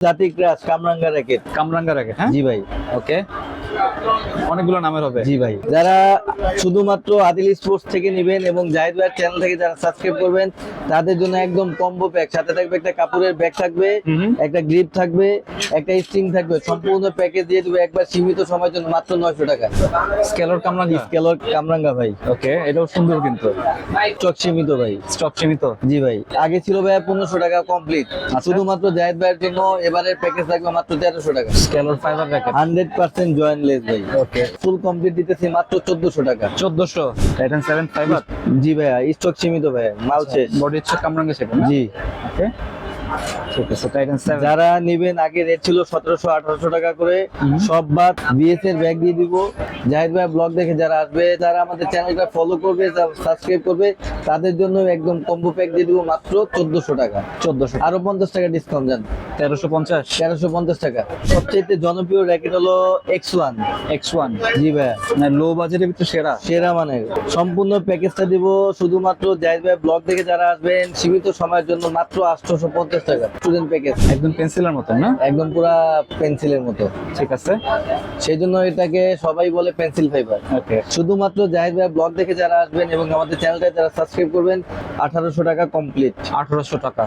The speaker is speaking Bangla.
জাতি ক্রাশ কামরাঙ্গা র্যাকেট। কামরাঙ্গা র্যাকেট, হ্যাঁ জি ভাই। ওকে, অনেকগুলো নামের হবে। জি ভাই, যারা শুধুমাত্র আদিল স্পোর্টস থেকে নেবেন এবং জাহিদ ভাইয়ের চ্যানেল থেকে যারা সাবস্ক্রাইব করবেন তাদের জন্য একদম কম্বো প্যাক, সাথে থাকবে একটা কাপড়ের ব্যাগ থাকবে, একটা গ্রিপ থাকবে, একটা স্ট্রিং থাকবে, সম্পূর্ণ প্যাকেজ দিয়ে দেবে একবার সীমিত সময়ের জন্য মাত্র 900 টাকা। স্কেলর কামরাঙ্গা, স্কেলর কামরাঙ্গা ভাই। ওকে, এটাও সুন্দর কিন্তু স্টক সীমিত ভাই। স্টক সীমিত। জি ভাই, আগে ছিল ভাই 1500 টাকা কমপ্লিট, শুধুমাত্র জাহিদ ভাইয়ের জন্য এবারের প্যাকেজ থাকবে মাত্র 1300 টাকা। স্কেলর ফাইবার র্যাকেট 100% জয়েন্টলেস ভাই। ওকে, ফুল কমপ্লিট দিতেছি মাত্র 1400 টাকা। 1400 টাইটান 7 ফাইবার। জি ভাইয়া, স্টক সীমিত ভাই, মাল শেষ। বডি হচ্ছে কামরাঙ্গা শেপ, জি। ওকে ঠিক আছে, টাইটান 7। যারা নেবেন, আগে রেট ছিল 1700-1800 টাকা করে, সব বাদ বিএস এর ব্যাগ দিয়ে দিব। জাহিদ ভাই ব্লগ দেখে যারা আসবে, যারা আমাদের চ্যানেলটা ফলো করবে, সাবস্ক্রাইব করবে, তাদের জন্য একদম কম্বো প্যাক দিয়ে দিব মাত্র 1400 টাকা। 1400, আরো 50 টাকা ডিসকাউন্ট জান, 1350। 1350 টাকা। সবচেয়ে জনপ্রিয় র্যাকেট হলো X1। X1 জি ভাইয়া, মানে লো বাজেটের ভিতরে সেরা। সেরা মানের সম্পূর্ণ প্যাকেজটা দিব শুধুমাত্র জাহিদ ভাই ব্লগ দেখে যারা আসবেন সীমিত সময়ের জন্য মাত্র 850 টাকা। স্টুডেন্ট প্যাকেজ, একদম পেন্সিলের মতন না? একদম পুরা পেন্সিলের মতো। ঠিক আছে, সেই জন্য এটাকে সবাই বলে পেন্সিল ফাইবার। ওকে। শুধুমাত্র জাহিদ ভাই ব্লগ দেখে যারা আসবেন এবং আমাদের চ্যানেলটা যারা সাবস্ক্রাইব করবেন 1800 টাকা কমপ্লিট। 1800 টাকা।